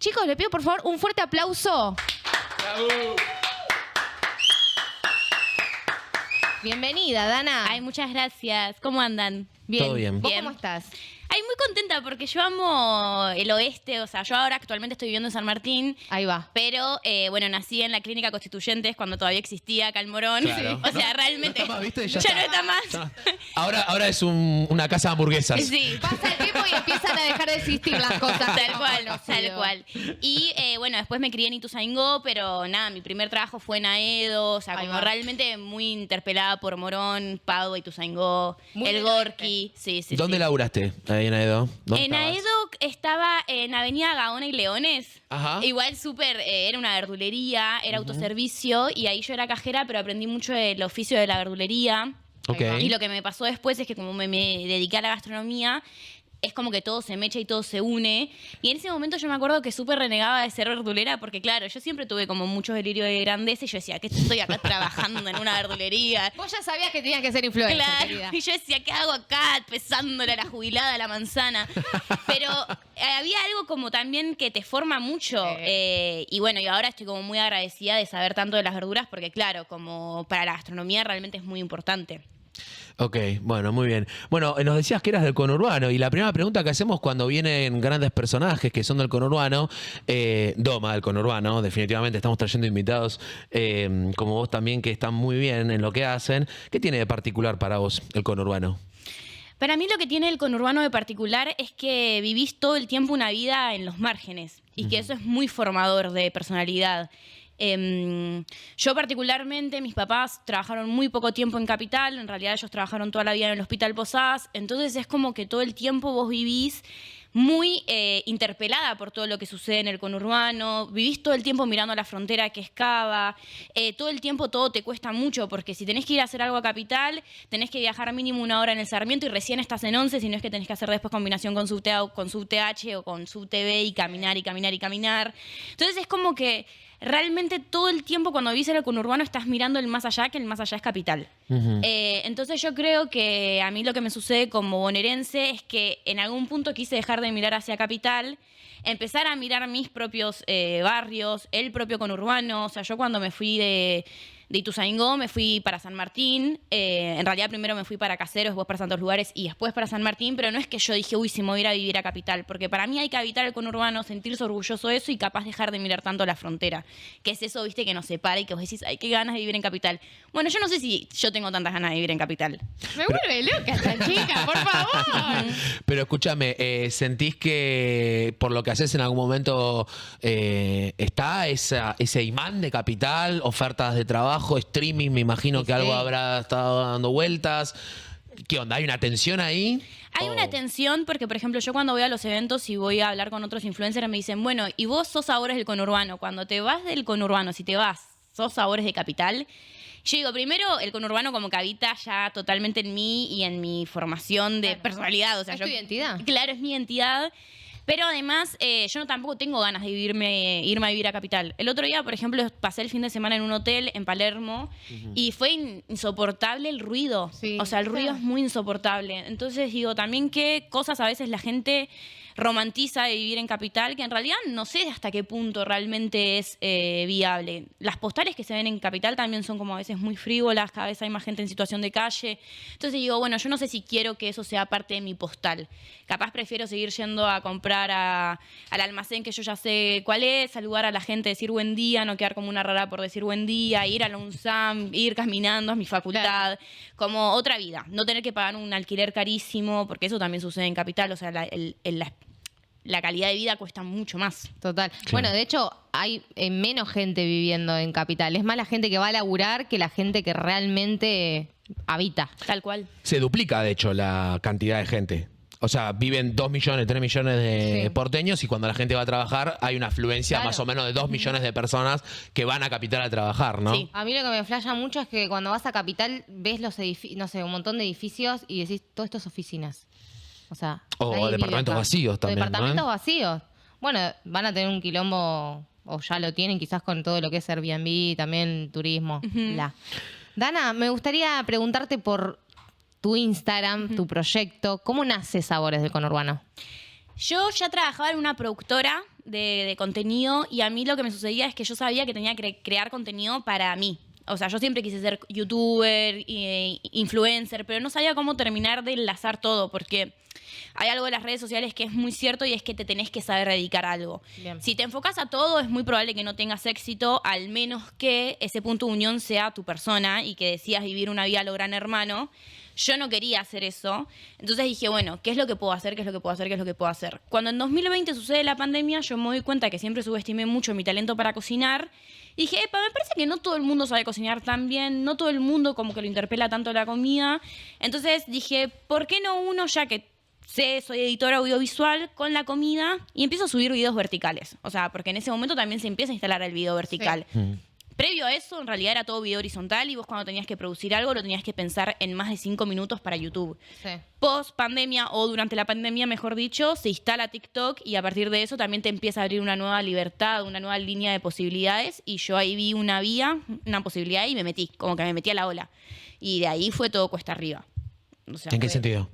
Chicos, le pido por favor un fuerte aplauso. Bienvenida, Dana. Ay, muchas gracias. ¿Cómo andan? Bien. Todo bien. ¿Vos cómo estás? Ay, muy contenta porque yo amo el oeste. O sea, yo ahora actualmente estoy viviendo en San Martín. Ahí va. Pero, bueno, nací en la Clínica Constituyentes cuando todavía existía acá en Morón. Claro. O sea, realmente... No está más, ¿viste? Ya no está más. Ahora es una casa de hamburguesas. Sí. Pasa el tiempo y empiezan a dejar de existir las cosas. Tal cual, tal cual. Y bueno, después me crié en Ituzaingó, pero nada, mi primer trabajo fue en Aedo, o sea, Ahí como va. realmente muy interpelada por Morón, Padua, Ituzaingó, Muy el del Gorki. Sí, sí, ¿Dónde sí. laburaste ahí en Aedo? ¿Dónde En estabas? Aedo estaba en Avenida Gaona y Leones. Ajá. Igual súper, era una verdulería, era autoservicio y ahí yo era cajera, pero aprendí mucho del oficio de la verdulería. Ok. Y lo que me pasó después es que como me dediqué a la gastronomía, es como que todo se mecha y todo se une. Y en ese momento yo me acuerdo que súper renegaba de ser verdulera porque, claro, yo siempre tuve como mucho delirio de grandeza y yo decía, ¿qué estoy acá trabajando en una verdulería? Vos ya sabías que tenías que ser influencer, Claro, querida. y yo decía, ¿qué hago acá pesándole a la jubilada a la manzana? Pero había algo como también que te forma mucho. Y bueno, y ahora estoy como muy agradecida de saber tanto de las verduras porque, claro, como para la gastronomía realmente es muy importante. Ok, bueno, muy bien. Bueno, nos decías que eras del conurbano y la primera pregunta que hacemos cuando vienen grandes personajes que son del conurbano, Doma del conurbano, definitivamente estamos trayendo invitados como vos también que están muy bien en lo que hacen. ¿Qué tiene de particular para vos el conurbano? Para mí lo que tiene el conurbano de particular es que vivís todo el tiempo una vida en los márgenes y que eso es muy formador de personalidad. Yo particularmente, mis papás trabajaron muy poco tiempo en Capital, en realidad ellos trabajaron toda la vida en el Hospital Posadas, entonces es como que todo el tiempo vos vivís muy interpelada por todo lo que sucede en el conurbano, vivís todo el tiempo mirando la frontera que es Cava, todo el tiempo todo te cuesta mucho, porque si tenés que ir a hacer algo a Capital, tenés que viajar mínimo 1 hora en el Sarmiento y recién estás en 11, si no es que tenés que hacer después combinación con Subte A o con Subte H o con Subte B y caminar y caminar y caminar. Entonces es como que realmente todo el tiempo cuando vivís en el conurbano estás mirando el más allá, que el más allá es Capital. Entonces yo creo que a mí lo que me sucede como bonaerense es que en algún punto quise dejar de mirar hacia Capital, empezar a mirar mis propios barrios, el propio conurbano. O sea, yo cuando me fui de Ituzaingó me fui para San Martín. En realidad primero me fui para Caseros, después para Santos Lugares y después para San Martín, pero no es que yo dije, uy, si me voy a ir a vivir a Capital, porque para mí hay que habitar el conurbano, sentirse orgulloso de eso y capaz dejar de mirar tanto la frontera, que es eso, viste, que nos separa y que vos decís, ay, qué ganas de vivir en Capital. Bueno, yo no sé si yo tengo tantas ganas de vivir en Capital. Me vuelve loca esta chica, por favor. Pero escúchame, ¿sentís que por lo que haces en algún momento está ese imán de Capital, ofertas de trabajo, streaming, me imagino que algo habrá estado dando vueltas? ¿Qué onda? ¿Hay una tensión ahí? Hay una tensión porque, por ejemplo, yo cuando voy a los eventos y voy a hablar con otros influencers me dicen, bueno, y vos sos ahora del conurbano. Cuando te vas del conurbano, si te vas, sos sabores de Capital. Yo digo, primero, el conurbano como que habita ya totalmente en mí y en mi formación de personalidad. O sea, ¿Es tu identidad? Claro, es mi identidad. Pero además, yo tampoco tengo ganas de irme a vivir a Capital. El otro día, por ejemplo, pasé el fin de semana en un hotel en Palermo y fue insoportable el ruido. Sí. O sea, el ruido es muy insoportable. Entonces digo, también qué cosas a veces la gente romantiza de vivir en Capital, que en realidad no sé hasta qué punto realmente es viable. Las postales que se ven en Capital también son como a veces muy frívolas, cada vez hay más gente en situación de calle. Entonces digo, bueno, yo no sé si quiero que eso sea parte de mi postal. Capaz prefiero seguir yendo a comprar al almacén que yo ya sé cuál es, saludar a la gente, decir buen día, no quedar como una rara por decir buen día, ir a la UNSAM, ir caminando a mi facultad, como otra vida. No tener que pagar un alquiler carísimo, porque eso también sucede en Capital, o sea, la calidad de vida cuesta mucho más. Total. Bueno, de hecho, hay menos gente viviendo en Capital. Es más la gente que va a laburar que la gente que realmente habita. Tal cual. Se duplica, de hecho, la cantidad de gente. O sea, viven 2 millones, 3 millones de porteños y cuando la gente va a trabajar hay una afluencia más o menos de 2 millones de personas que van a Capital a trabajar, ¿no? Sí. A mí lo que me flasha mucho es que cuando vas a Capital ves los edificios, no sé, un montón de edificios y decís, todo esto es oficinas. O sea, O nadie vive departamentos acá. vacíos también, O departamentos ¿no? vacíos. Bueno, van a tener un quilombo, o ya lo tienen quizás con todo lo que es Airbnb, también turismo, bla. Dana, me gustaría preguntarte por tu Instagram, tu proyecto. ¿Cómo nace Sabores del Conurbano? Yo ya trabajaba en una productora de contenido y a mí lo que me sucedía es que yo sabía que tenía que crear contenido para mí. O sea, yo siempre quise ser youtuber, influencer, pero no sabía cómo terminar de enlazar todo, porque hay algo de las redes sociales que es muy cierto y es que te tenés que saber dedicar a algo. Bien. Si te enfocas a todo, es muy probable que no tengas éxito, al menos que ese punto de unión sea tu persona y que decidas vivir una vida a lo Gran Hermano. Yo no quería hacer eso. Entonces dije, bueno, ¿qué es lo que puedo hacer? ¿Qué es lo que puedo hacer? ¿Qué es lo que puedo hacer? Cuando en 2020 sucede la pandemia, yo me doy cuenta que siempre subestimé mucho mi talento para cocinar. Y dije, epa, me parece que no todo el mundo sabe cocinar tan bien, no todo el mundo como que lo interpela tanto la comida. Entonces dije, ¿por qué no uno, ya que soy editora audiovisual, con la comida y empiezo a subir videos verticales? O sea, porque en ese momento también se empieza a instalar el video vertical. Sí. Previo a eso, en realidad era todo video horizontal y vos cuando tenías que producir algo lo tenías que pensar en más de 5 minutos para YouTube. Sí. Post pandemia o durante la pandemia, mejor dicho, se instala TikTok y a partir de eso también te empieza a abrir una nueva libertad, una nueva línea de posibilidades y yo ahí vi una posibilidad y me metí, como que me metí a la ola. Y de ahí fue todo cuesta arriba. O sea, ¿En qué sentido?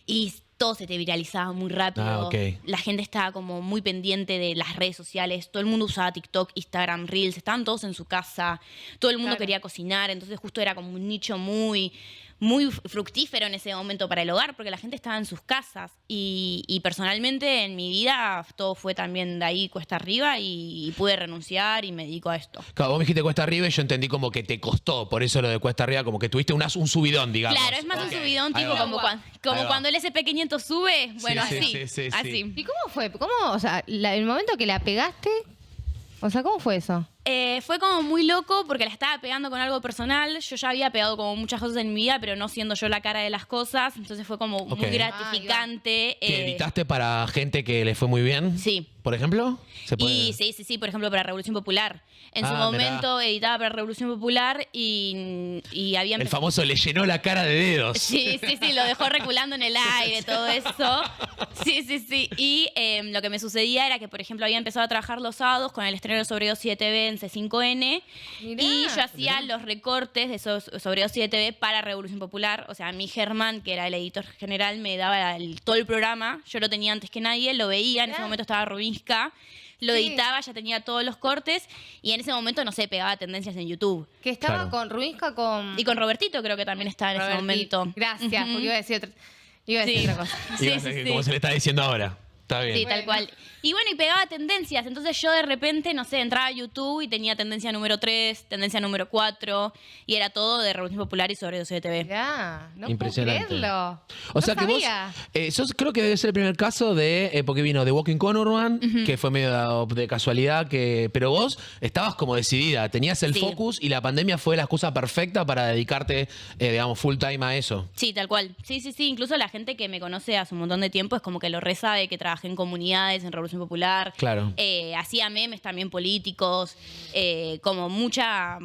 Y todo se te viralizaba muy rápido. Ah, ok. La gente estaba como muy pendiente de las redes sociales. Todo el mundo usaba TikTok, Instagram, Reels. Estaban todos en su casa. Todo el mundo Claro. quería cocinar. Entonces justo era como un nicho muy, muy fructífero en ese momento para el hogar porque la gente estaba en sus casas. Y personalmente en mi vida todo fue también de ahí cuesta arriba y pude renunciar y me dedico a esto. Claro, vos me dijiste cuesta arriba y yo entendí como que te costó, por eso lo de cuesta arriba, como que tuviste un subidón, digamos. Claro, es más un Ok, subidón ahí tipo va. como, Ahí va. cuando el SP500 sube. Bueno, sí, así. sí, sí, sí. así. ¿Y cómo fue? ¿Cómo, o sea, el momento que la pegaste? O sea, ¿cómo fue eso? Fue como muy loco porque la estaba pegando con algo personal. Yo ya había pegado como muchas cosas en mi vida, pero no siendo yo la cara de las cosas. Entonces fue como Ok. muy gratificante. ¿Que editaste para gente que le fue muy bien? Sí. ¿Por ejemplo? ¿Se puede? Y sí, por ejemplo, para Revolución Popular. En su Ah, momento editaba para Revolución Popular y había El famoso le llenó la cara de dedos. Sí, lo dejó reculando en el aire, todo eso. Sí. Y lo que me sucedía era que, por ejemplo, había empezado a trabajar los sábados con el estreno de Sobredosis de TV en C5N. Mirá. Y yo hacía los recortes de Sobredosis de TV para Revolución Popular. O sea, mi Germán, que era el editor general, me daba todo el programa. Yo lo tenía antes que nadie, lo veía. En ese momento estaba Rubinsky. Lo Sí. editaba, ya tenía todos los cortes. Y en ese momento, no sé, pegaba tendencias en YouTube. Que estaba Claro. con Rubinsky, con Y con Robertito creo que también estaba en ese Robertito. momento. Gracias, Ujú. porque iba a decir Sí. otra cosa. Como se le está diciendo ahora. Está bien. Sí, tal cual. Y bueno, y pegaba tendencias. Entonces yo de repente, no sé, entraba a YouTube y tenía tendencia número 3, tendencia número 4. Y era todo de Revolución Popular y Sobredosis de TV. Ya, no Impresionante. puedo creerlo. O sea No que sabía. vos, sos, creo que debe ser el primer caso de, porque vino The Walking Conurban, que fue medio de casualidad, pero vos estabas como decidida, tenías el Sí. focus y la pandemia fue la excusa perfecta para dedicarte, digamos, full time a eso. Sí, tal cual. Sí. Incluso la gente que me conoce hace un montón de tiempo es como que lo re sabe que trabajé en comunidades, en Revolución Popular. Claro. Hacía memes también políticos, como mucha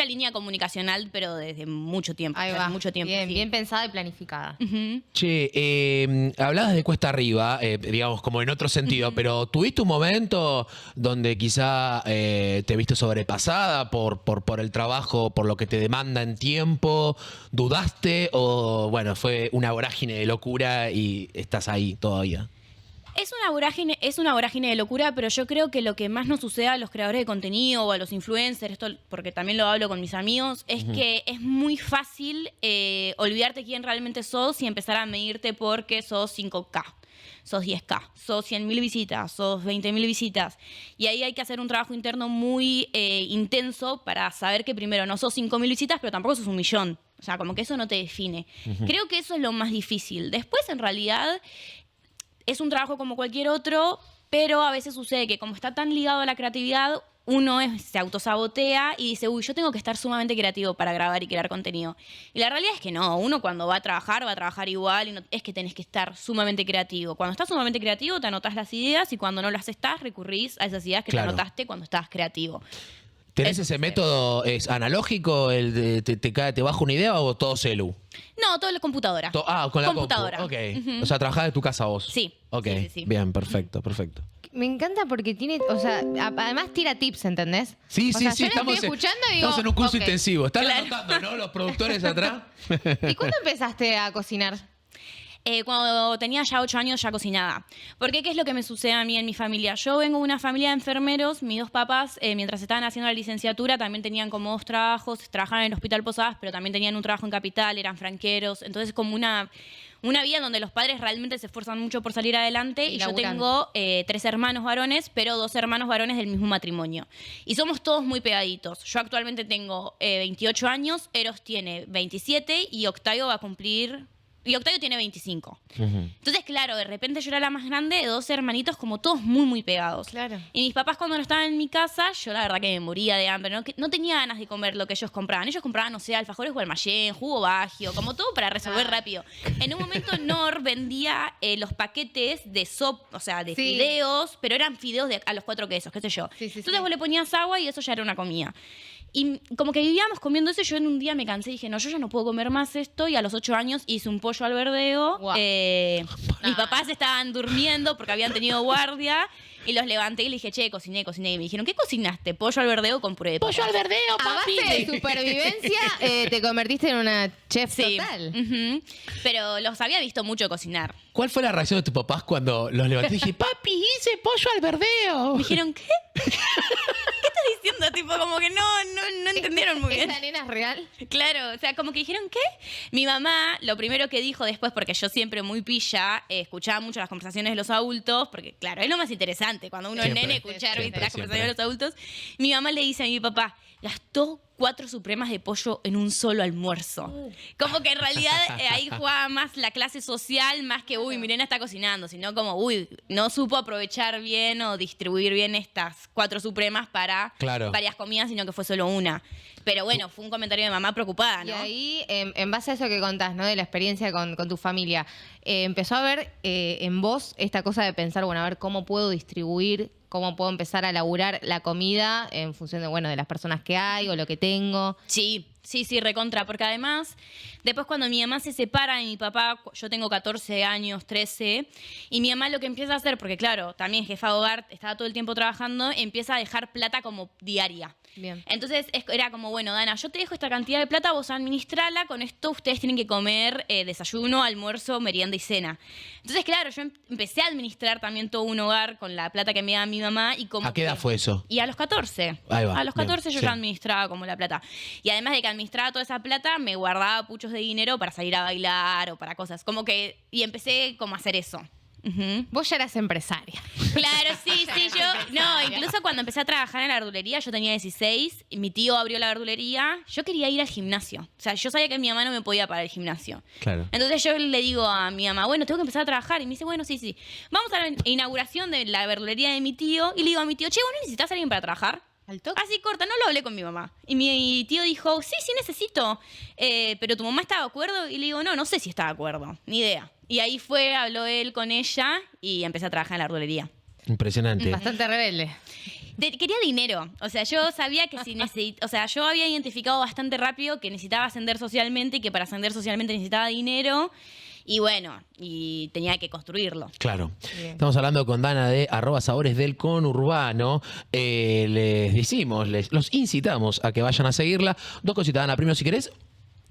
línea comunicacional, pero desde mucho tiempo. Ahí hace va. mucho tiempo. Bien, sí. bien pensada y planificada. Ujú. Che, hablabas de cuesta arriba, digamos, como en otro sentido, pero ¿tuviste un momento donde quizá te viste sobrepasada por el trabajo, por lo que te demanda en tiempo? ¿Dudaste o, bueno, fue una vorágine de locura y estás ahí todavía? Es una vorágine de locura, pero yo creo que lo que más nos sucede a los creadores de contenido o a los influencers, esto porque también lo hablo con mis amigos, es que es muy fácil olvidarte quién realmente sos y empezar a medirte porque sos 5K. Sos 10K, sos 100.000 visitas, sos 20.000 visitas. Y ahí hay que hacer un trabajo interno muy intenso para saber que primero no sos 5.000 visitas, pero tampoco sos 1.000.000. O sea, como que eso no te define. Creo que eso es lo más difícil. Después, en realidad, es un trabajo como cualquier otro, pero a veces sucede que como está tan ligado a la creatividad, uno se autosabotea y dice, uy, yo tengo que estar sumamente creativo para grabar y crear contenido. Y la realidad es que no, uno cuando va a trabajar igual y no, es que tenés que estar sumamente creativo. Cuando estás sumamente creativo te anotás las ideas y cuando no las estás recurrís a esas ideas que Claro. te anotaste cuando estabas creativo. ¿Tenés Eso ese sí. método es analógico, el de te baja una idea o todo celu? No, todo en la computadora. Con la computadora. compu. Ok. Ujú. O sea, trabajás de tu casa vos. Sí. Ok. Sí. Bien, perfecto. Me encanta porque tiene, o sea, además tira tips, ¿entendés? Sí, O sí, sea, sí. yo lo estoy escuchando y digo, estamos en un curso ok. intensivo. Están Claro. anotando, ¿no? Los productores atrás. ¿Y cuándo empezaste a cocinar? Cuando tenía ya 8 años ya cocinaba. Porque ¿qué es lo que me sucede a mí en mi familia? Yo vengo de una familia de enfermeros. Mis dos papás, mientras estaban haciendo la licenciatura, también tenían como 2 trabajos. Trabajaban en el Hospital Posadas, pero también tenían un trabajo en Capital, eran franqueros. Entonces, como una vida donde los padres realmente se esfuerzan mucho por salir adelante. Y yo tengo 3 hermanos varones, pero 2 hermanos varones del mismo matrimonio. Y somos todos muy pegaditos. Yo actualmente tengo 28 años, Eros tiene 27 y Octavio va a cumplir... Y Octavio tiene 25. Entonces, claro, de repente yo era la más grande de 2 hermanitos como todos muy, muy pegados. Claro. Y mis papás cuando no estaban en mi casa, yo la verdad que me moría de hambre. No tenía ganas de comer lo que ellos compraban. Ellos compraban, no sé, alfajores Guaymallén, jugo Bagio, como todo para resolver rápido. En un momento Nor vendía los paquetes de o sea, de fideos, pero eran fideos a los 4 quesos, qué sé yo. Entonces vos le ponías agua y eso ya era una comida. Y como que vivíamos comiendo eso, yo en un día me cansé y dije, no, yo ya no puedo comer más esto. Y a los 8 años hice un pollo al verdeo. Wow. Mis papás estaban durmiendo porque habían tenido guardia. Y los levanté y le dije, che, cociné. Y me dijeron, ¿qué cocinaste? Pollo al verdeo con puré de papas. ¡Pollo al verdeo, papi! A base de supervivencia, te convertiste en una chef Sí. total. Pero los había visto mucho cocinar. ¿Cuál fue la reacción de tus papás cuando los levanté y dije, papi, hice pollo al verdeo? Me dijeron, ¿qué? ¿Qué estás diciendo? Tipo, como que no entendieron muy bien. ¿Esa nena es real? Claro, o sea, como que dijeron, ¿qué? Mi mamá, lo primero que dijo después, porque yo siempre muy pilla, escuchaba mucho las conversaciones de los adultos, porque claro, es lo más interesante cuando uno Siempre, es nene, escuchar siempre, las siempre. conversaciones de los adultos. Mi mamá le dice a mi papá, gastó 4 supremas de pollo en un solo almuerzo. Como que en realidad ahí jugaba más la clase social, más que, uy, mi nena está cocinando, sino como, uy, no supo aprovechar bien o distribuir bien estas 4 supremas para varias comidas, sino que fue solo una. Pero bueno, fue un comentario de mamá preocupada, ¿no? Y ahí, en base a eso que contás, ¿no? De la experiencia con tu familia, empezó a ver en vos esta cosa de pensar, bueno, a ver cómo puedo distribuir, cómo puedo empezar a laburar la comida en función de, bueno, de las personas que hay o lo que tengo. Sí, recontra, porque además, después cuando mi mamá se separa de mi papá, yo tengo 14 años, 13, y mi mamá lo que empieza a hacer, porque claro, también jefa de hogar, estaba todo el tiempo trabajando, empieza a dejar plata como diaria. Bien. Entonces era como, bueno, Dana, yo te dejo esta cantidad de plata, vos administrala, con esto ustedes tienen que comer desayuno, almuerzo, merienda y cena. Entonces, claro, yo empecé a administrar también todo un hogar con la plata que me daba mi mamá. Y como ¿A qué edad fue eso? Y a los 14. Ahí va, A los 14 bien, yo sí. ya administraba como la plata. Y además de que administraba toda esa plata, me guardaba puchos de dinero para salir a bailar o para cosas. Como que, y empecé como a hacer eso. Vos ya eras empresaria. Claro, sí, yo. No, incluso cuando empecé a trabajar en la verdulería, yo tenía 16, y mi tío abrió la verdulería, yo quería ir al gimnasio. O sea, yo sabía que mi mamá no me podía pagar el gimnasio. Claro. Entonces yo le digo a mi mamá, bueno, tengo que empezar a trabajar. Y me dice, bueno, sí. Vamos a la inauguración de la verdulería de mi tío. Y le digo a mi tío, che, ¿vos no necesitas a alguien para trabajar? ¿Al toque? Así corta, no lo hablé con mi mamá. Y mi tío dijo, sí necesito. Pero tu mamá está de acuerdo. Y le digo, no sé si está de acuerdo. Ni idea. Y ahí habló él con ella y empecé a trabajar en la verdulería. Impresionante. Bastante rebelde. Quería dinero. O sea, yo sabía que o sea, yo había identificado bastante rápido que necesitaba ascender socialmente y que para ascender socialmente necesitaba dinero. Y bueno, y tenía que construirlo. Claro. Bien. Estamos hablando con Dana de @sabores del conurbano. Los incitamos a que vayan a seguirla. 2 cositas, Dana. Primero, si querés,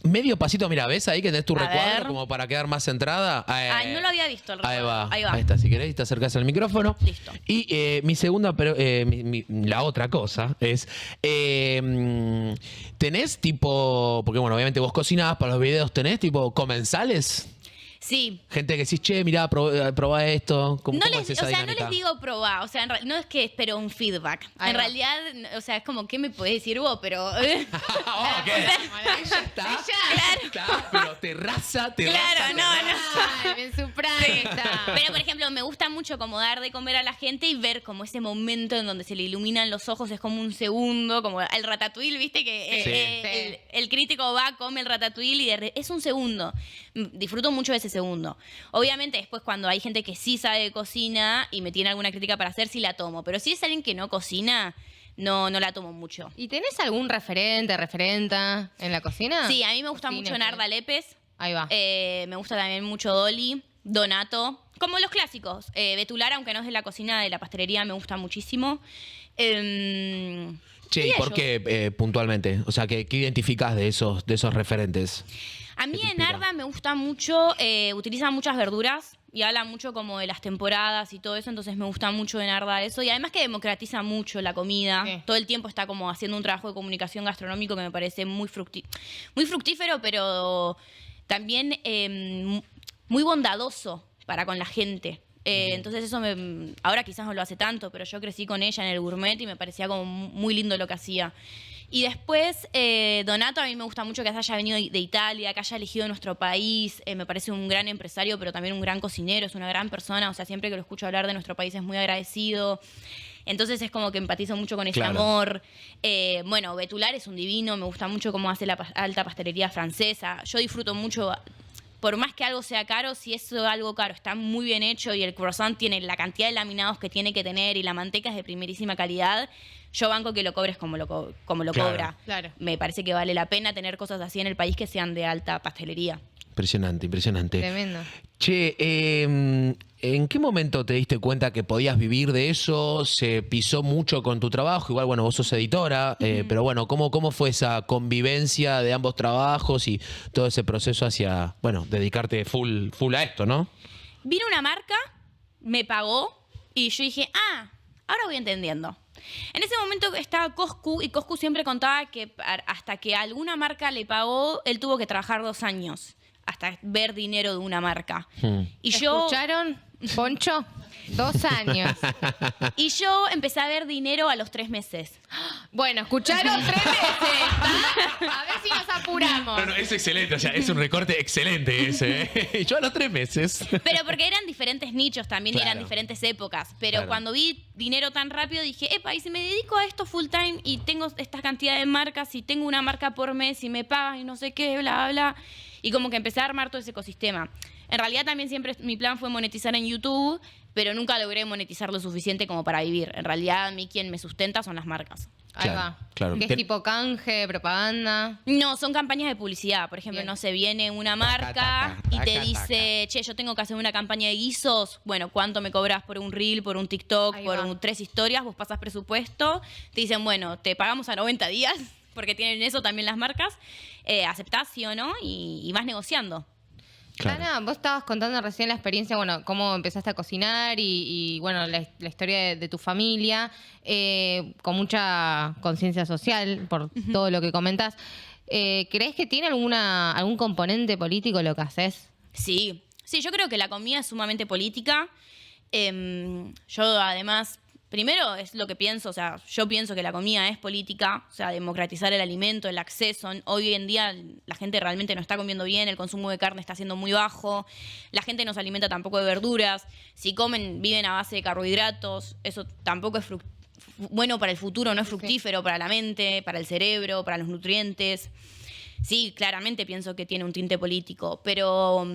medio pasito, mira, ¿ves ahí que tenés tu A recuadro ver. como para quedar más centrada? Ay, no lo había visto el Ahí recuadro. va. Ahí va. Ahí está, si querés, te acercás al micrófono. Listo. Y mi segunda, pero la otra cosa es, ¿tenés tipo, porque bueno, obviamente vos cocinás para los videos, ¿tenés tipo comensales? Sí. Gente que decís, che, mirá, probá esto. ¿Cómo es esa no dinámica? les digo probá, o sea, no es que espero un feedback. Ahí En va. realidad, o sea, es como, ¿qué me podés decir vos? Pero... Ok. Ella está, está, pero terraza. Claro, no. Ay, en su prime está. Pero, por ejemplo, me gusta mucho como dar de comer a la gente y ver como ese momento en donde se le iluminan los ojos, es como un segundo, como el ratatouille, ¿viste? Que el crítico va, come el ratatouille y es un segundo. Disfruto mucho de ese segundo. Obviamente, después cuando hay gente que sí sabe de cocina y me tiene alguna crítica para hacer, sí la tomo. Pero si es alguien que no cocina, no la tomo mucho. ¿Y tenés algún referenta en la cocina? Sí, a mí me gusta Cocina, mucho Narda Lépez. Ahí va. Me gusta también mucho Dolly, Donato. Como los clásicos. Betular, aunque no es de la cocina, de la pastelería, me gusta muchísimo. Che, ¿y por qué puntualmente? O sea, ¿qué identificás de esos referentes? A mí en Narda me gusta mucho, utiliza muchas verduras y habla mucho como de las temporadas y todo eso, entonces me gusta mucho de Narda eso. Y además que democratiza mucho la comida. Sí. Todo el tiempo está como haciendo un trabajo de comunicación gastronómico que me parece muy fructífero, pero también muy bondadoso para con la gente. Entonces eso ahora quizás no lo hace tanto, pero yo crecí con ella en el gourmet y me parecía como muy lindo lo que hacía. Y después, Donato, a mí me gusta mucho que haya venido de Italia, que haya elegido nuestro país. Me parece un gran empresario, pero también un gran cocinero, es una gran persona. O sea, siempre que lo escucho hablar de nuestro país es muy agradecido. Entonces es como que empatizo mucho con ese amor. Bueno, Betular es un divino, me gusta mucho cómo hace la alta pastelería francesa. Yo disfruto mucho, por más que algo sea caro, si es algo caro está muy bien hecho y el croissant tiene la cantidad de laminados que tiene que tener y la manteca es de primerísima calidad, yo banco que lo cobres como lo cobra. Claro. Me parece que vale la pena tener cosas así en el país que sean de alta pastelería. Impresionante, impresionante. Tremendo. Che, ¿en qué momento te diste cuenta que podías vivir de eso? ¿Se pisó mucho con tu trabajo? Igual, bueno, vos sos editora, pero bueno, ¿cómo fue esa convivencia de ambos trabajos y todo ese proceso hacia, bueno, dedicarte full a esto, ¿no? Vino una marca, me pagó y yo dije, ahora voy entendiendo. En ese momento estaba Coscu y Coscu siempre contaba que hasta que alguna marca le pagó, él tuvo que trabajar 2 años hasta ver dinero de una marca. Y yo ¿Escucharon, Poncho? 2 años. Y yo empecé a ver dinero a los 3 meses. Bueno, ¿escucharon? 3 meses. A ver si nos apuramos. No, es excelente, o sea, es un recorte excelente ese. Yo a los 3 meses. Pero porque eran diferentes nichos también y Claro. eran diferentes épocas. Pero Claro. cuando vi dinero tan rápido dije, y si me dedico a esto full time y tengo esta cantidad de marcas y tengo una marca por mes y me pagan y no sé qué, bla, bla. Y como que empecé a armar todo ese ecosistema. En realidad también siempre mi plan fue monetizar en YouTube, pero nunca logré monetizar lo suficiente como para vivir. En realidad a mí quien me sustenta son las marcas. Ahí Claro, va. claro. ¿Qué es tipo canje, propaganda? No, son campañas de publicidad. Por ejemplo, Bien. no sé, viene una marca y te dice, che, yo tengo que hacer una campaña de guisos. Bueno, ¿cuánto me cobras por un reel, por un TikTok, Ahí por va. 3 historias? Vos pasas presupuesto. Te dicen, bueno, te pagamos a 90 días, porque tienen eso también las marcas. Aceptás, sí o no, y vas negociando. Claro. Ana, vos estabas contando recién la experiencia, bueno, cómo empezaste a cocinar y bueno, la historia de tu familia, con mucha conciencia social por todo lo que comentás. ¿Crees que tiene algún componente político lo que haces? Sí, yo creo que la comida es sumamente política. Yo además, primero es lo que pienso, o sea, yo pienso que la comida es política, o sea, democratizar el alimento, el acceso. Hoy en día la gente realmente no está comiendo bien, el consumo de carne está siendo muy bajo, la gente no se alimenta tampoco de verduras, si comen, viven a base de carbohidratos, eso tampoco es bueno para el futuro, no es fructífero para la mente, para el cerebro, para los nutrientes. Sí, claramente pienso que tiene un tinte político, pero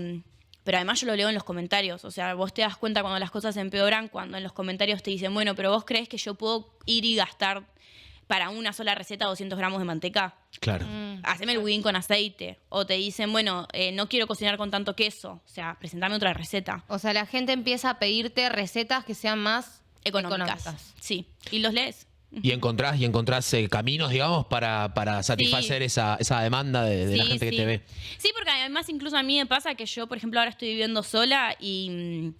además yo lo leo en los comentarios. O sea, vos te das cuenta cuando las cosas empeoran, cuando en los comentarios te dicen, bueno, pero vos crees que yo puedo ir y gastar para una sola receta 200 gramos de manteca. Claro. Haceme el budín con aceite. O te dicen, bueno, no quiero cocinar con tanto queso. O sea, presentame otra receta. O sea, la gente empieza a pedirte recetas que sean más Económicas. Sí. Y los lees. Y encontrás caminos, digamos, para satisfacer esa demanda de la gente que te ve. Sí, porque además incluso a mí me pasa que yo, por ejemplo, ahora estoy viviendo sola y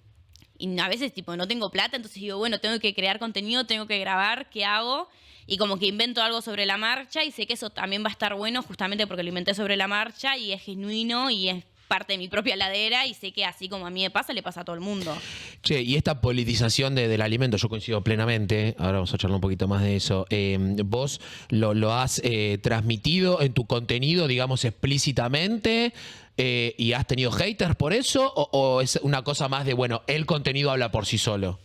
a veces tipo no tengo plata, entonces digo, bueno, tengo que crear contenido, tengo que grabar, ¿qué hago? Y como que invento algo sobre la marcha y sé que eso también va a estar bueno justamente porque lo inventé sobre la marcha y es genuino y es parte de mi propia heladera y sé que así como a mí me pasa, le pasa a todo el mundo. Che, y esta politización del alimento, yo coincido plenamente, ahora vamos a charlar un poquito más de eso. ¿Vos lo has transmitido en tu contenido, digamos, explícitamente y has tenido haters por eso? ¿O es una cosa más de, bueno, el contenido habla por sí solo?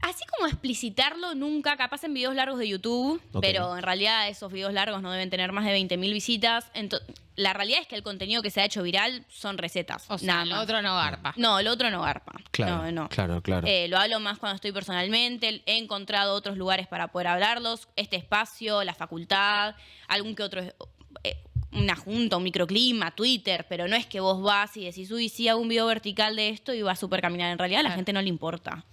Así como explicitarlo nunca, capaz en videos largos de YouTube, Ok. pero en realidad esos videos largos no deben tener más de 20.000 visitas. La realidad es que el contenido que se ha hecho viral son recetas. O sea, nada lo más. otro no garpa. No, lo otro no garpa. Claro, No. claro. Lo hablo más cuando estoy personalmente. He encontrado otros lugares para poder hablarlos. Este espacio, la facultad, algún que otro una junta, un microclima, Twitter, pero no es que vos vas y decís, uy, sí, hago un video vertical de esto y va a super caminar. En realidad a la gente no le importa.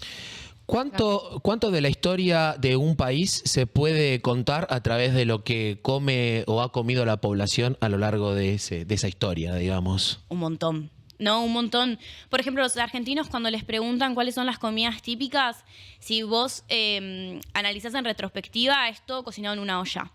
¿Cuánto de la historia de un país se puede contar a través de lo que come o ha comido la población a lo largo de esa historia, digamos? Un montón. No, un montón. Por ejemplo, los argentinos cuando les preguntan cuáles son las comidas típicas, si vos analizás en retrospectiva, es todo cocinado en una olla.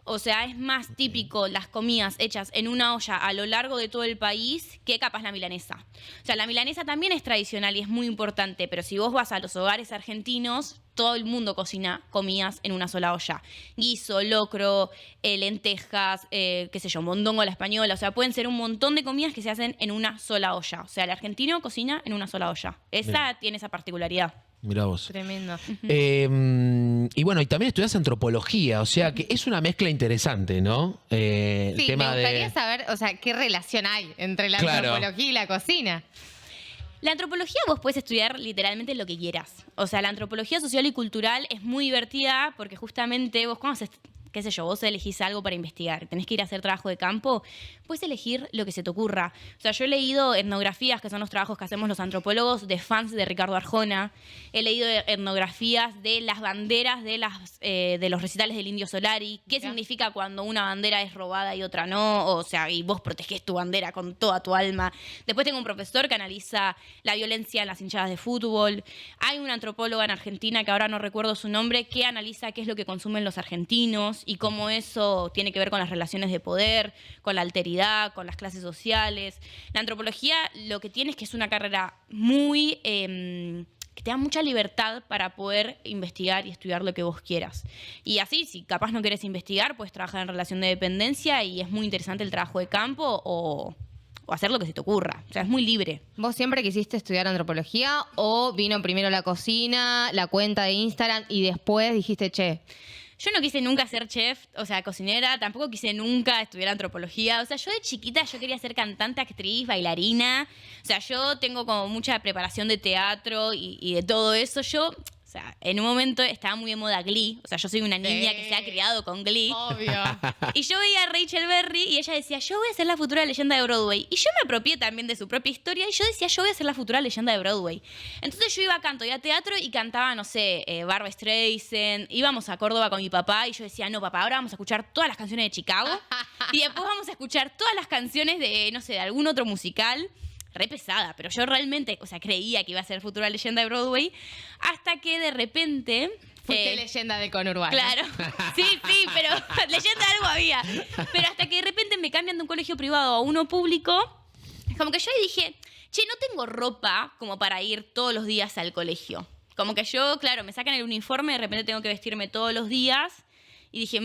O sea, es más típico las comidas hechas en una olla a lo largo de todo el país que capaz la milanesa. O sea, la milanesa también es tradicional y es muy importante, pero si vos vas a los hogares argentinos, todo el mundo cocina comidas en una sola olla. Guiso, locro, lentejas, qué sé yo, mondongo a la española. O sea, pueden ser un montón de comidas que se hacen en una sola olla. O sea, el argentino cocina en una sola olla. Esa tiene esa particularidad. Mirá vos. Tremendo. Y bueno, y también estudias antropología, o sea que es una mezcla interesante, ¿no? El Sí, tema me gustaría saber, o sea, qué relación hay entre la Claro. antropología y la cocina. La antropología vos puedes estudiar literalmente lo que quieras. O sea, la antropología social y cultural es muy divertida porque justamente vos cuando haces, qué sé yo, vos elegís algo para investigar, tenés que ir a hacer trabajo de campo, puedes elegir lo que se te ocurra. O sea, yo he leído etnografías, que son los trabajos que hacemos los antropólogos, de fans de Ricardo Arjona. He leído etnografías de las banderas de los recitales del Indio Solari. ¿Qué significa cuando una bandera es robada y otra no? O sea, y vos protegés tu bandera con toda tu alma. Después tengo un profesor que analiza la violencia en las hinchadas de fútbol. Hay una antropóloga en Argentina, que ahora no recuerdo su nombre, que analiza qué es lo que consumen los argentinos y cómo eso tiene que ver con las relaciones de poder, con la alteridad, con las clases sociales. La antropología lo que tiene es que es una carrera muy que te da mucha libertad para poder investigar y estudiar lo que vos quieras. Y así, si capaz no querés investigar, puedes trabajar en relación de dependencia y es muy interesante el trabajo de campo o hacer lo que se te ocurra. O sea, es muy libre. ¿Vos siempre quisiste estudiar antropología o vino primero la cocina, la cuenta de Instagram y después dijiste, che? Yo no quise nunca ser chef, o sea, cocinera, tampoco quise nunca estudiar antropología. O sea, yo de chiquita yo quería ser cantante, actriz, bailarina. O sea, yo tengo como mucha preparación de teatro y de todo eso. O sea, en un momento estaba muy de moda Glee. O sea, yo soy una niña que se ha criado con Glee. Obvio. Y yo veía a Rachel Berry y ella decía, yo voy a ser la futura leyenda de Broadway. Y yo me apropié también de su propia historia y yo decía, yo voy a ser la futura leyenda de Broadway. Entonces yo iba a canto y a teatro y cantaba, no sé, Barbra Streisand. Íbamos a Córdoba con mi papá y yo decía, no, papá, ahora vamos a escuchar todas las canciones de Chicago y después vamos a escuchar todas las canciones de, no sé, de algún otro musical. Re pesada, pero yo realmente, o sea, creía que iba a ser futura leyenda de Broadway, hasta que de repente... Fuiste leyenda de conurbano. Claro, sí, pero leyenda algo había. Pero hasta que de repente me cambian de un colegio privado a uno público, como que yo ahí dije, che, no tengo ropa como para ir todos los días al colegio. Como que yo, claro, me sacan el uniforme, de repente tengo que vestirme todos los días. Y dije,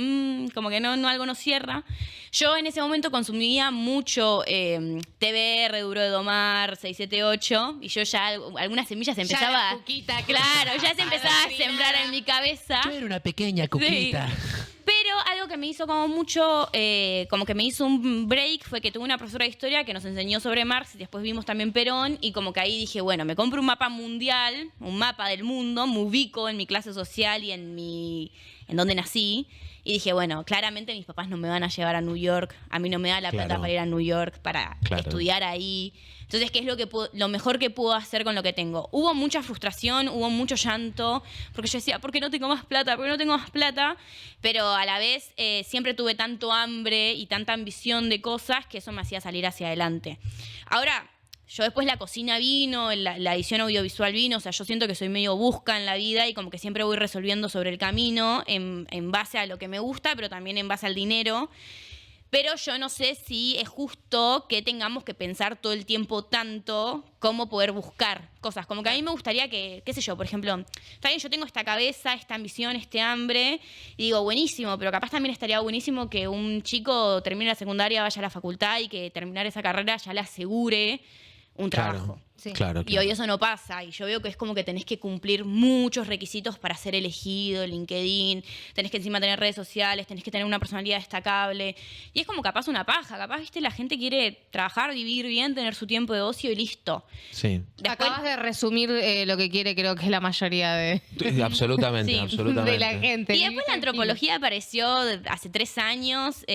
como que no, algo no cierra. Yo en ese momento consumía mucho TBR, Duro de Domar, 678, y yo ya algunas semillas empezaba... Ya cuquita, claro, ya se empezaba a sembrar en mi cabeza. Yo era una pequeña cuquita. Sí. Pero algo que me hizo como mucho, como que me hizo un break, fue que tuve una profesora de historia que nos enseñó sobre Marx y después vimos también Perón y como que ahí dije, bueno, me compro un mapa mundial, un mapa del mundo, me ubico en mi clase social y en donde nací. Y dije, bueno, claramente mis papás no me van a llevar a New York, a mí no me da la plata para ir a New York, para estudiar ahí. Entonces, ¿qué es lo mejor que puedo hacer con lo que tengo? Hubo mucha frustración, hubo mucho llanto, porque yo decía, ¿por qué no tengo más plata? ¿Por qué no tengo más plata? Pero a la vez siempre tuve tanto hambre y tanta ambición de cosas que eso me hacía salir hacia adelante. Ahora, yo después la cocina vino, la edición audiovisual vino, o sea, yo siento que soy medio busca en la vida y como que siempre voy resolviendo sobre el camino en base a lo que me gusta, pero también en base al dinero. Pero yo no sé si es justo que tengamos que pensar todo el tiempo tanto cómo poder buscar cosas. Como que a mí me gustaría que, qué sé yo, por ejemplo, está bien, yo tengo esta cabeza, esta ambición, este hambre, y digo, buenísimo, pero capaz también estaría buenísimo que un chico termine la secundaria, vaya a la facultad y que terminar esa carrera ya le asegure un trabajo. Sí. Claro, Y claro. hoy eso no pasa. Y yo veo que es como que tenés que cumplir muchos requisitos para ser elegido en LinkedIn. Tenés que encima tener redes sociales, tenés que tener una personalidad destacable. Y es como capaz una paja. Capaz, viste, la gente quiere trabajar, vivir bien, tener su tiempo de ocio y listo. Sí. Después- Acabas de resumir lo que quiere, creo que la mayoría de Absolutamente, Sí. absolutamente. la gente. Y después la antropología apareció hace 3 años,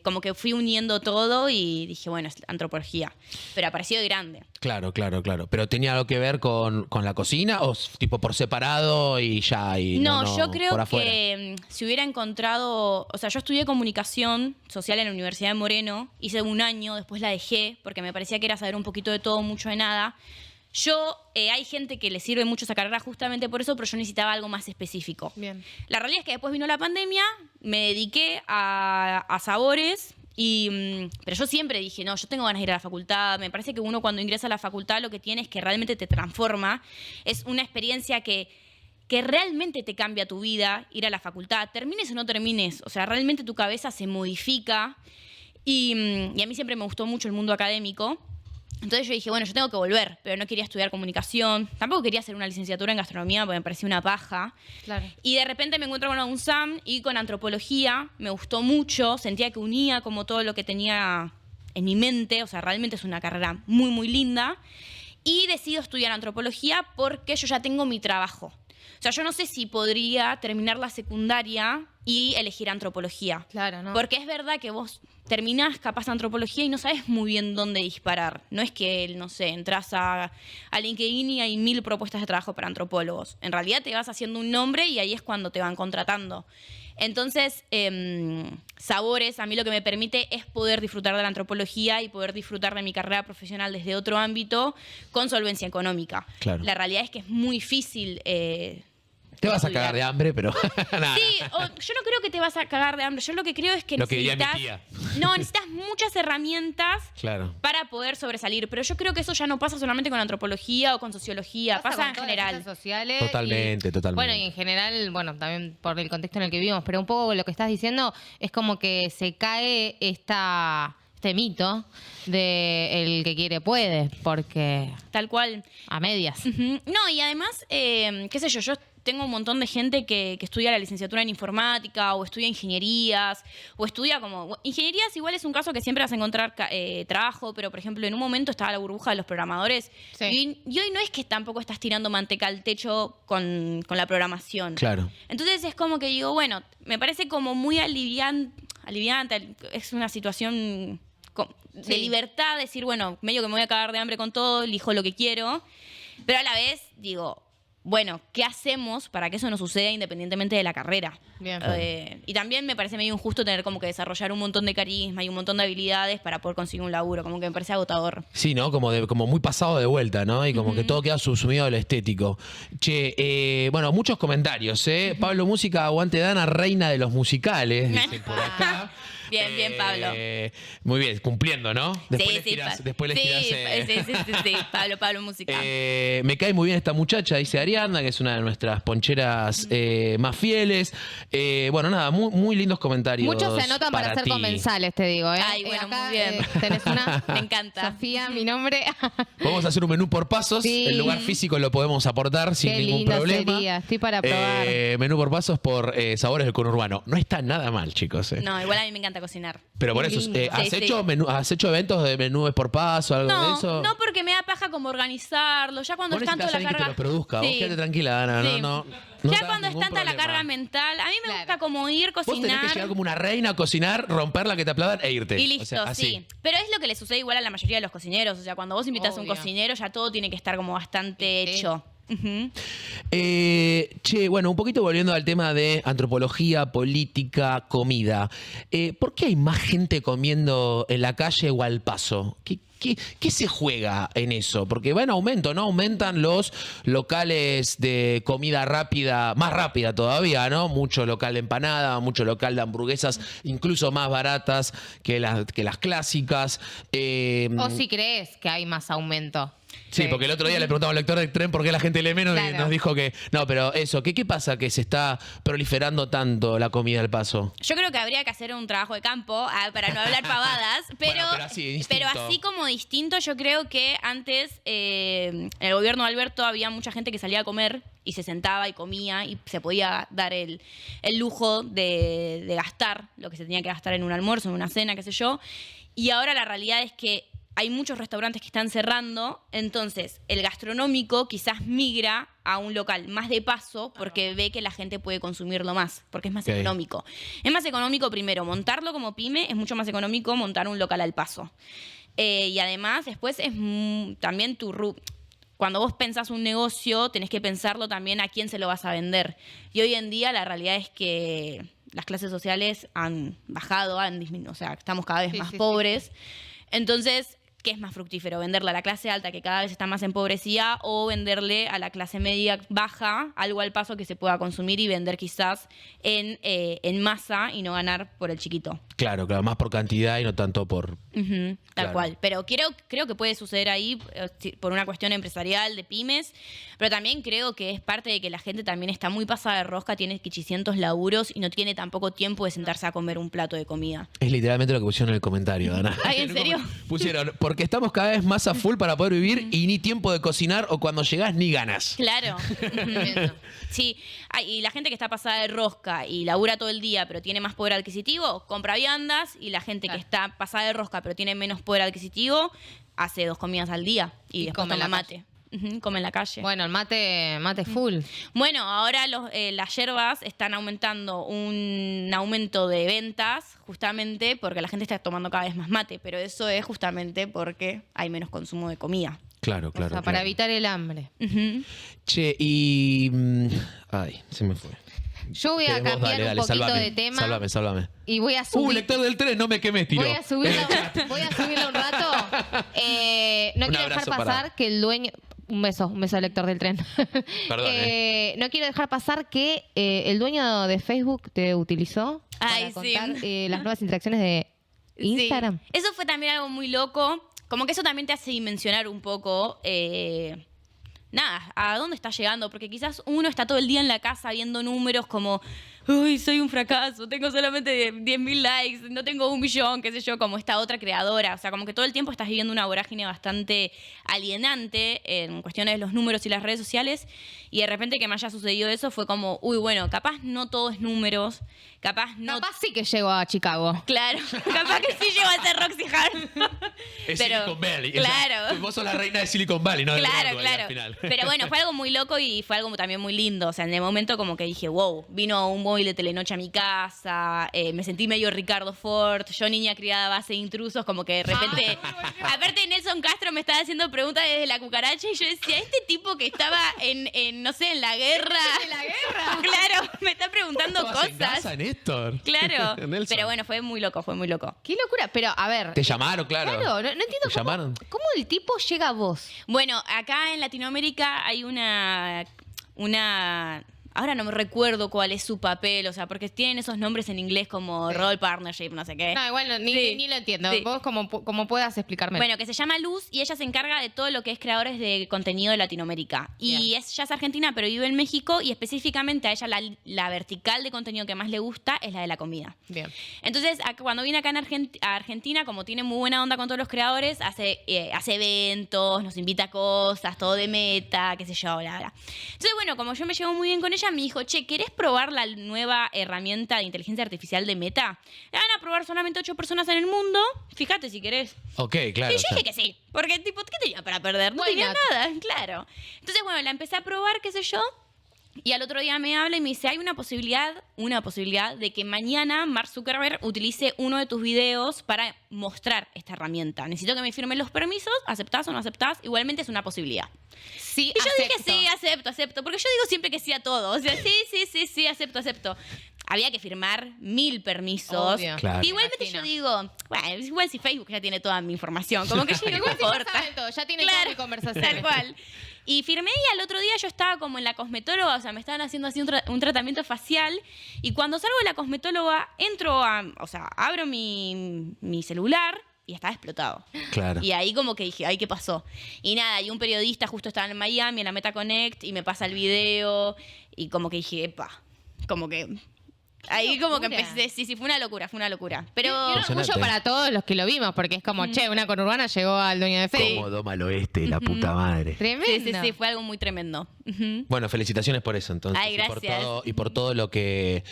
como que fui uniendo todo y dije, bueno, es antropología. Pero apareció de grande. Claro, claro, claro. ¿Pero tenía algo que ver con la cocina o tipo por separado y ya? Y No, yo por creo afuera? que si hubiera encontrado, o sea, yo estudié comunicación social en la Universidad de Moreno, hice 1 año, después la dejé porque me parecía que era saber un poquito de todo, mucho de nada. Hay gente que le sirve mucho esa carrera justamente por eso, pero yo necesitaba algo más específico. Bien. La realidad es que después vino la pandemia, me dediqué a sabores. Pero yo siempre dije, no, yo tengo ganas de ir a la facultad. Me parece que uno cuando ingresa a la facultad lo que tiene es que realmente te transforma. Es una experiencia que realmente te cambia tu vida, ir a la facultad. Termines o no termines. O sea, realmente tu cabeza se modifica. Y a mí siempre me gustó mucho el mundo académico. Entonces yo dije, bueno, yo tengo que volver, pero no quería estudiar comunicación. Tampoco quería hacer una licenciatura en gastronomía porque me parecía una paja. Claro. Y de repente me encuentro con la UNSAM y con antropología. Me gustó mucho, sentía que unía como todo lo que tenía en mi mente. O sea, realmente es una carrera muy, muy linda. Y decido estudiar antropología porque yo ya tengo mi trabajo. O sea, yo no sé si podría terminar la secundaria y elegir antropología. Claro, ¿no? Porque es verdad que vos terminás capaz antropología y no sabes muy bien dónde disparar. No es que, no sé, entras a LinkedIn y hay 1000 propuestas de trabajo para antropólogos. En realidad te vas haciendo un nombre y ahí es cuando te van contratando. Entonces, Sabores a mí lo que me permite es poder disfrutar de la antropología y poder disfrutar de mi carrera profesional desde otro ámbito con solvencia económica. Claro. La realidad es que es muy difícil. Te vas a estudiar. cagar de hambre, pero nada. Sí, yo no creo que te vas a cagar de hambre. Yo lo que creo es que Lo que diría mi necesitas. tía. No, necesitas muchas herramientas Claro. para poder sobresalir. Pero yo creo que eso ya no pasa solamente con antropología o con sociología, pasa con en todas las general. ciencias sociales Totalmente, totalmente. Bueno, y en general, bueno, también por el contexto en el que vivimos, pero un poco lo que estás diciendo es como que se cae este mito de el que quiere puede, porque Tal cual. a medias. Ujú. No, y además, qué sé yo tengo un montón de gente que estudia la licenciatura en informática o estudia ingenierías o estudia como... Ingenierías igual es un caso que siempre vas a encontrar trabajo, pero por ejemplo en un momento estaba la burbuja de los programadores Sí. y hoy no es que tampoco estás tirando manteca al techo con la programación. Claro. Entonces es como que digo, bueno, me parece como muy aliviante, es una situación de Sí. libertad, decir, bueno, medio que me voy a cagar de hambre con todo, elijo lo que quiero, pero a la vez digo, bueno, ¿qué hacemos para que eso no suceda independientemente de la carrera? Bien. Y también me parece medio injusto tener como que desarrollar un montón de carisma y un montón de habilidades para poder conseguir un laburo, como que me parece agotador. Sí, ¿no? Como muy pasado de vuelta, ¿no? Y como que todo queda subsumido a lo estético. Che, bueno, muchos comentarios, ¿eh? Pablo Música, aguante Dana, reina de los musicales, dice por acá. Bien, Pablo. Muy bien, cumpliendo, ¿no? Después les sí, tirás, después les tirás, sí, Pablo Música. me cae muy bien esta muchacha, dice Ariadna, que es una de nuestras poncheras más fieles. Bueno, nada, muy lindos comentarios. Muchos se anotan para ser ti. comensales, te digo. ¿eh? Ay, bueno, Acá, muy bien. Tenés una. Me encanta. Sofía, mi nombre. Podemos hacer un menú por pasos. Sí. El lugar físico lo podemos aportar sin Qué ningún lindo problema. sería. Estoy para probar. Menú por pasos por Sabores del Conurbano. No está nada mal, chicos. No, igual a mí me encanta cocinar. Pero por Qué eso, lindo. ¿has, Sí, hecho sí. ¿has hecho eventos de menúes por paso, algo de No, eso? no porque me da paja como organizarlo. Ya cuando Vos es tanto necesitas la alguien carga. que te lo produzca. Vos Sí. quédate tranquila, Ana. Sí. No Ya te hagas cuando es ningún tanta la problema. carga mental, a mí me Claro. gusta como ir, Vos tenés que cocinar. llegar como una reina a cocinar, romperla, que te aplaudan e irte. Y listo, O sea, así. sí. Pero es lo que le sucede igual a la mayoría de los cocineros. O sea, cuando vos invitas a un Obvio. cocinero, ya todo tiene que estar como bastante Sí. hecho. Ujú. Che, bueno, un poquito volviendo al tema de antropología, política, comida. ¿Por qué hay más gente comiendo en la calle o al paso? ¿Qué se juega en eso? Porque va en aumento, ¿no? Aumentan los locales de comida rápida, más rápida todavía, ¿no? Mucho local de empanada, mucho local de hamburguesas, incluso más baratas que las clásicas. ¿O si crees que hay más aumento? Sí, Sí. porque el otro día le preguntamos al lector del tren por qué la gente lee menos y Claro. nos dijo que... No, pero eso, ¿qué pasa que se está proliferando tanto la comida al paso? Yo creo que habría que hacer un trabajo de campo para no hablar pavadas, pero, Bueno, pero así, distinto. pero así como distinto, yo creo que antes en el gobierno de Alberto había mucha gente que salía a comer y se sentaba y comía y se podía dar el lujo de gastar lo que se tenía que gastar en un almuerzo, en una cena, qué sé yo. Y ahora la realidad es que hay muchos restaurantes que están cerrando, entonces el gastronómico quizás migra a un local más de paso porque ve que la gente puede consumirlo más, porque es más Ok. económico. Es más económico primero montarlo como pyme, es mucho más económico montar un local al paso. Y además después es también cuando vos pensás un negocio, tenés que pensarlo también a quién se lo vas a vender. Y hoy en día la realidad es que las clases sociales han bajado, han disminuido, o sea, estamos cada vez Sí, más sí, sí. pobres. Entonces, ¿qué es más fructífero? ¿Venderle a la clase alta, que cada vez está más empobrecida, o venderle a la clase media baja algo al paso que se pueda consumir y vender quizás en masa y no ganar por el chiquito? Claro, más por cantidad y no tanto por... Ujú, tal Claro. cual. Pero creo que puede suceder ahí por una cuestión empresarial de pymes, pero también creo que es parte de que la gente también está muy pasada de rosca, tiene 800 laburos y no tiene tampoco tiempo de sentarse a comer un plato de comida. Es literalmente lo que pusieron en el comentario, Dana. Ay, ¿en serio? Pusieron, porque estamos cada vez más a full para poder vivir y ni tiempo de cocinar o cuando llegás ni ganas. Claro. Ujú. Sí, y la gente que está pasada de rosca y labura todo el día, pero tiene más poder adquisitivo, compra viandas, y la gente Claro. que está pasada de rosca, pero tiene menos poder adquisitivo, hace 2 comidas al día y, Y después come en toma la mate. Ujú, come en la calle. Bueno, el mate full. Bueno, ahora las yerbas están aumentando un aumento de ventas justamente porque la gente está tomando cada vez más mate, pero eso es justamente porque hay menos consumo de comida. Claro, O claro. sea, para claro. evitar el hambre. Ujú. Che, y... Ay, se me fue. Yo voy a Querés vos, cambiar dale, un dale, poquito sálvame, de tema Sálvame. y voy a subir. Lector del tren, no me quemes, tiro. Voy a subirlo un rato. No Un quiero dejar abrazo pasar para- que el dueño. Un beso al lector del tren. Perdón, No quiero dejar pasar que el dueño de Facebook te utilizó Ay, para sí. contar las nuevas interacciones de Instagram. Sí. Eso fue también algo muy loco. Como que eso también te hace dimensionar un poco, nada, a dónde está llegando. Porque quizás uno está todo el día en la casa viendo números como, uy, soy un fracaso, tengo solamente 10.000 likes, no tengo 1 millón, qué sé yo, como esta otra creadora. O sea, como que todo el tiempo estás viviendo una vorágine bastante alienante en cuestiones de los números y las redes sociales. Y de repente que me haya sucedido eso fue como, uy, bueno, capaz no todo es números, capaz no... Capaz sí que llego a Chicago. Claro, capaz que sí llego a ser Roxy Hart. Es Pero- Silicon Valley. claro. Vos sos la reina de Silicon Valley, ¿no? del Claro, Broadway, claro. al final. Pero bueno, fue algo muy loco y fue algo también muy lindo. O sea, en el momento como que dije, wow, vino un móvil de Telenoche a mi casa, me sentí medio Ricardo Ford, yo niña criada a base de intrusos, como que de repente... Aparte Nelson Castro me estaba haciendo preguntas desde la cucaracha y yo decía, este tipo que estaba no sé, en la guerra... ¿En la guerra? Claro, me está preguntando ¿Estabas en cosas. casa, Néstor? Claro. Nelson. Pero bueno, fue muy loco, fue muy loco. Qué locura. Pero, a ver. Te llamaron, claro. Claro, no entiendo ¿Te llamaron? cómo el tipo llega a vos. Bueno, acá en Latinoamérica hay una... Ahora no me recuerdo cuál es su papel, o sea, porque tienen esos nombres en inglés como Sí. role partnership, no sé qué. No, igual Sí. ni lo entiendo. Sí. Vos como puedas explicarme. Bueno, que se llama Luz y ella se encarga de todo lo que es creadores de contenido de Latinoamérica. Y Bien. ella es argentina, pero vive en México y específicamente a ella la vertical de contenido que más le gusta es la de la comida. Bien. Entonces, cuando viene acá a Argentina, como tiene muy buena onda con todos los creadores, hace eventos, nos invita a cosas, todo de meta, qué sé yo, bla, bla. Entonces, bueno, como yo me llevo muy bien con ella, me dijo, che, ¿querés probar la nueva herramienta de inteligencia artificial de Meta? La van a probar solamente 8 personas en el mundo, fíjate si querés. Ok, claro. Y yo o sea, dije que sí, porque tipo, ¿qué tenía para perder? No Why tenía not? nada, claro. Entonces, bueno, la empecé a probar, qué sé yo, y al otro día me habla y me dice, hay una posibilidad de que mañana Mark Zuckerberg utilice uno de tus videos para mostrar esta herramienta. Necesito que me firmen los permisos, ¿aceptás o no aceptás? Igualmente es una posibilidad. Sí, Y yo dije, acepto. sí, acepto, porque yo digo siempre que sí a todo. O sea, sí, acepto. Había que firmar 1000 permisos. Obvio. Claro. Igualmente Imagino. yo digo, bueno, igual si Facebook ya tiene toda mi información, como que yo digo, no Igual si ya importa. saben todo, ya tienen toda mi conversación. Tal cual. Y firmé y al otro día yo estaba como en la cosmetóloga, o sea, me estaban haciendo así un tratamiento facial y cuando salgo de la cosmetóloga abro mi celular y estaba explotado. Claro. Y ahí como que dije, ay, ¿qué pasó? Y nada, y un periodista justo estaba en Miami, en la Meta Connect, y me pasa el video, y como que dije, epa, como que... Ahí como que locura. empecé, sí, fue una locura, Pero... Y un orgullo Impresionante. para todos los que lo vimos, porque es como, che, una conurbana llegó al dueño de Fede. Como doma al oeste, la puta madre. Tremendo. Sí, fue algo muy tremendo. Ujú. Bueno, felicitaciones por eso, entonces. Ay, gracias. Y por todo lo que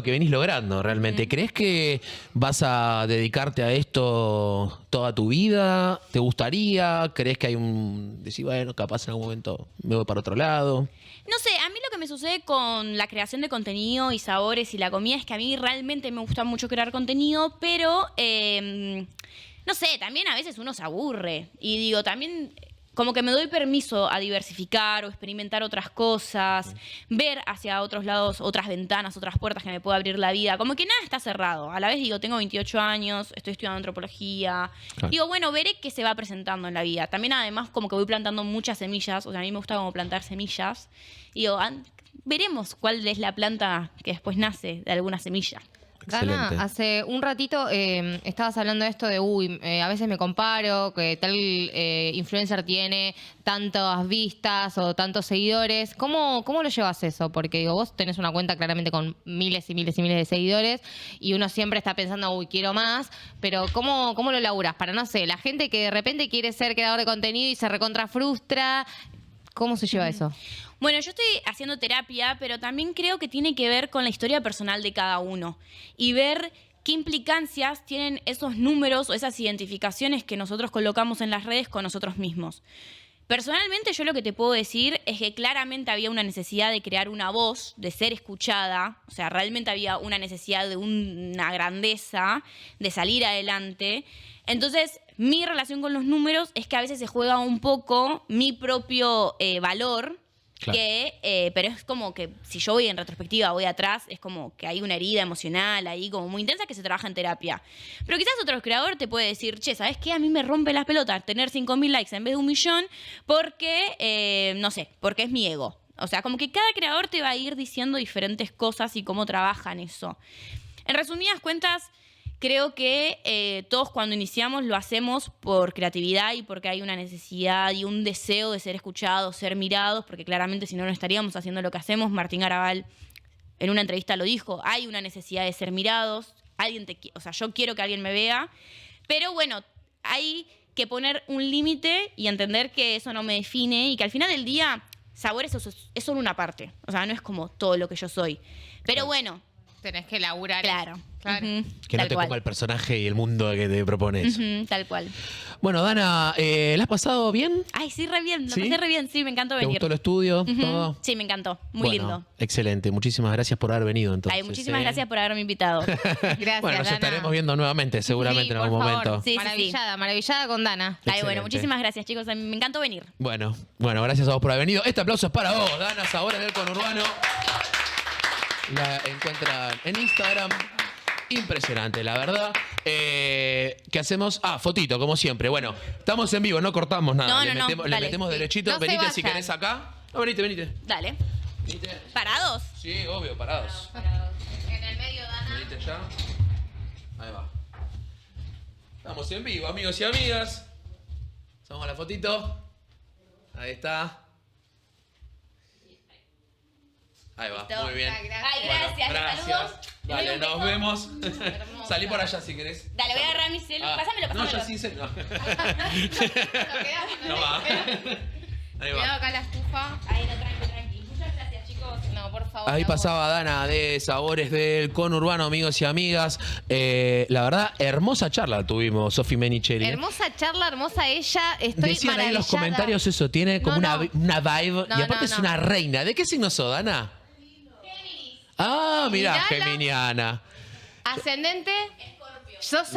venís logrando, realmente. ¿Crees que vas a dedicarte a esto toda tu vida? ¿Te gustaría? ¿Crees que hay decir, bueno, capaz en algún momento me voy para otro lado? No sé, a mí lo que me sucede con la creación de contenido y sabores y la comida es que a mí realmente me gusta mucho crear contenido, pero no sé, también a veces uno se aburre. Y digo, también como que me doy permiso a diversificar o experimentar otras cosas, ver hacia otros lados, otras ventanas, otras puertas que me pueda abrir la vida. Como que nada está cerrado. A la vez digo, tengo 28 años, estoy estudiando antropología. Claro. Digo, bueno, veré qué se va presentando en la vida. También además como que voy plantando muchas semillas. O sea, a mí me gusta como plantar semillas. Y digo, veremos cuál es la planta que después nace de alguna semilla. Dana, Excelente. hace un ratito estabas hablando de esto de, a veces me comparo, que tal influencer tiene tantas vistas o tantos seguidores. ¿Cómo lo llevas eso? Porque digo, vos tenés una cuenta claramente con miles y miles y miles de seguidores y uno siempre está pensando, quiero más, pero ¿cómo lo laburas? Para, no sé, la gente que de repente quiere ser creador de contenido y se recontra frustra, ¿cómo se lleva eso? Bueno, yo estoy haciendo terapia, pero también creo que tiene que ver con la historia personal de cada uno y ver qué implicancias tienen esos números o esas identificaciones que nosotros colocamos en las redes con nosotros mismos. Personalmente, yo lo que te puedo decir es que claramente había una necesidad de crear una voz, de ser escuchada, o sea, realmente había una necesidad de una grandeza, de salir adelante. Entonces, mi relación con los números es que a veces se juega un poco mi propio valor. Claro. Pero es como que si yo voy en retrospectiva, voy atrás, es como que hay una herida emocional ahí como muy intensa que se trabaja en terapia. Pero quizás otro creador te puede decir, che, ¿sabes qué? A mí me rompe las pelotas tener 5.000 likes en vez de 1 millón porque, no sé, porque es mi ego. O sea, como que cada creador te va a ir diciendo diferentes cosas y cómo trabajan eso. En resumidas cuentas, creo que todos cuando iniciamos lo hacemos por creatividad y porque hay una necesidad y un deseo de ser escuchados, ser mirados, porque claramente si no, no estaríamos haciendo lo que hacemos. Martín Garabal en una entrevista lo dijo, hay una necesidad de ser mirados, o sea, yo quiero que alguien me vea, pero bueno, hay que poner un límite y entender que eso no me define y que al final del día, sabores es solo una parte, o sea, no es como todo lo que yo soy. Pero bueno, Tenés que laburar. claro. Claro. Ujú, Que no tal te cual. coma el personaje y el mundo que te propones. Ujú, tal cual. Bueno, Dana, ¿la has pasado bien? Ay, sí, re bien. Lo ¿Sí? pasé re bien. Sí, me encantó ¿Te venir. gustó el estudio? Ujú, ¿Todo? sí, me encantó. Muy Bueno, lindo. Excelente. Muchísimas gracias por haber venido entonces. Ay, muchísimas gracias por haberme invitado. Gracias, Bueno, nos Dana. estaremos viendo nuevamente, seguramente Sí, en por algún favor. momento. Sí, sí, Maravillada, maravillada con Dana. Ay, Excelente. bueno, muchísimas gracias, chicos. A mí me encantó venir. Bueno, gracias a vos por haber venido. Este aplauso es para vos, Dana Sabores del Conurbano. La encuentran en Instagram. Impresionante, la verdad. ¿Qué hacemos? Fotito, como siempre. Bueno, estamos en vivo, no cortamos nada. No, Le dale. metemos derechito. No se Venite si vayan. querés acá. No, venite. Dale. Venite. ¿Parados? Sí, obvio, parados. En el medio, Dana. Venite ya. Ahí va. Estamos en vivo, amigos y amigas. Hacemos la fotito. Ahí está. Ahí va, Listo. muy bien. Ay, Bueno, gracias. gracias. Saludos. Dale, Les doy un nos beso. vemos. Salí por allá si querés. Dale, voy a agarrar mi celu. Pásamelo. No, yo sí sé. No. No va. Ahí Cuidado va. acá la estufa. Ahí, no, tranqui. Muchas gracias, chicos. No, por favor. Ahí a vos. pasaba Dana de Sabores del Conurbano, amigos y amigas. La verdad, hermosa charla tuvimos, Sofi Menicheli. Hermosa charla, hermosa ella. Estoy Decían ahí en los maravillada. comentarios eso, tiene como No, una vibe. No, y aparte no, es no. una reina. ¿De qué signo sos, Dana? Mirá, Mirala. geminiana. Ascendente. Sos